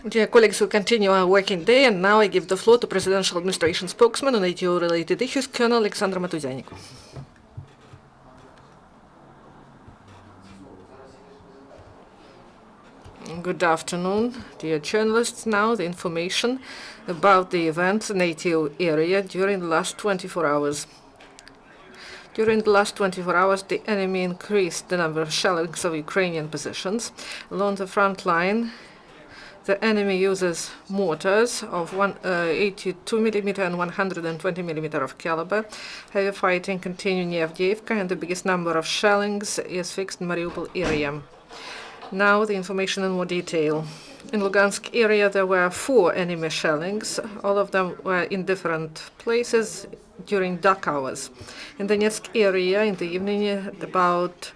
Dear colleagues, we continue our working day, and now I give the floor to Presidential Administration Spokesman on ATO-related issues, Colonel Oleksandr Motuzyanyk. Good afternoon, dear journalists. Now the information about the events in ATO area during the last 24 hours. During the last 24 hours, the enemy increased the number of shellings of Ukrainian positions. Along the front line, the enemy uses mortars of 82 mm and 120 mm of caliber. Heavy fighting continuing near Avdiivka, and the biggest number of shellings is fixed in Mariupol area. Now the information in more detail. In Lugansk area, there were 4 enemy shellings. All of them were in different places during dark hours. In the Donetsk area, in the evening, at about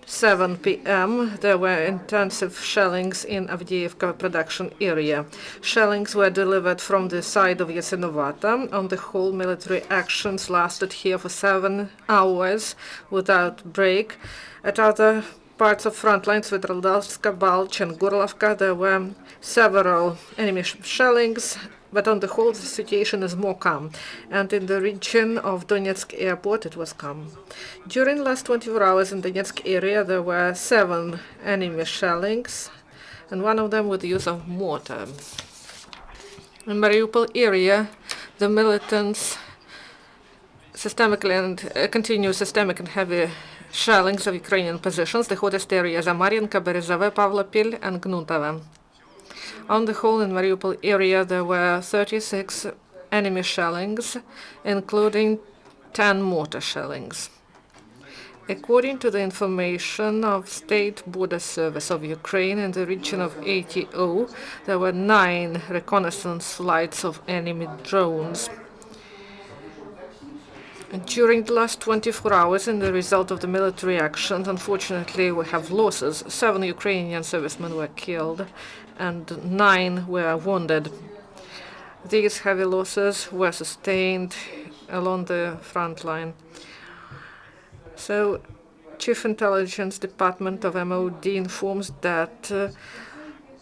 7 p.m., there were intensive shellings in Avdiivka production area. Shellings were delivered from the side of Yasenovata. On the whole, military actions lasted here for 7 hours without break. At other parts of front lines, Svetrodolska, Balch, and Gorlovka, there were several enemy shellings, but on the whole, the situation is more calm. And in the region of Donetsk airport, it was calm. During the last 24 hours in the Donetsk area, there were 7 enemy shellings, and 1 of them with the use of mortar. In Mariupol area, the militants continue systemic and heavy shellings of Ukrainian positions. The hottest areas are Mariinka, Berezove, Pavlopil, and Gnutova. On the whole, in Mariupol area, there were 36 enemy shellings, including 10 mortar shellings. According to the information of State Border Service of Ukraine, in the region of ATO, there were 9 reconnaissance flights of enemy drones. During the last 24 hours, in the result of the military actions, unfortunately, we have losses. 7 Ukrainian servicemen were killed and 9 were wounded. These heavy losses were sustained along the front line. So, Chief Intelligence Department of MOD informs that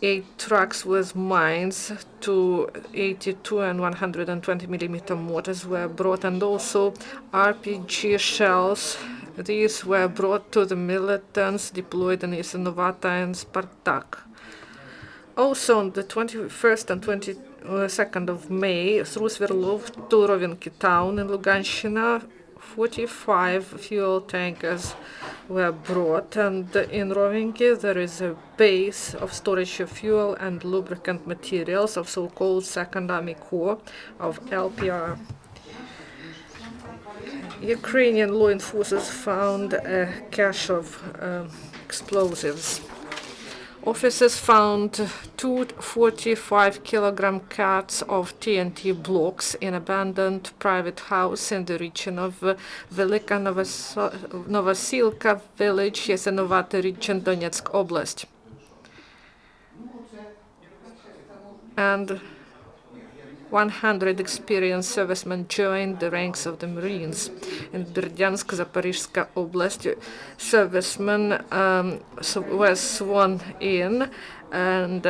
8 trucks with mines to 82 and 120 millimeter mortars were brought, and also RPG shells. These were brought to the militants deployed in Yasenovata and Spartak. Also, on the 21st and 22nd of May, through Sverdlov to Rovinky town in Luganshina, 45 fuel tankers were brought, and in Rovinky there is a base of storage of fuel and lubricant materials of so-called Second Army Corps of LPR. Ukrainian law enforcers found a cache of explosives. Officers found 2 45-kilogram carts of TNT blocks in abandoned private house in the region of Velika Novosilka village, Yasenovata region, Donetsk Oblast. And 100 experienced servicemen joined the ranks of the Marines. In Berdyansk, Zaporizhzhia Oblast, servicemen were sworn in, and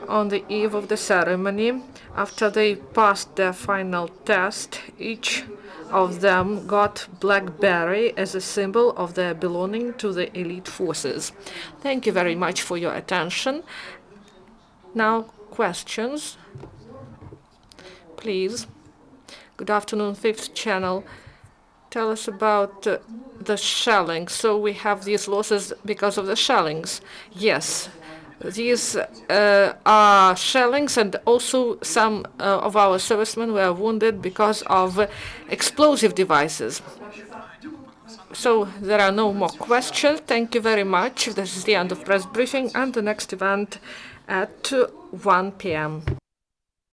on the eve of the ceremony, after they passed their final test, each of them got black beret as a symbol of their belonging to the elite forces. Thank you very much for your attention. Now, questions. Please. Good afternoon, 5th channel. Tell us about the shelling. So we have these losses because of the shellings. Yes, these are shellings, and also some of our servicemen were wounded because of explosive devices. So there are no more questions. Thank you very much. This is the end of press briefing, and the next event at 1 p.m.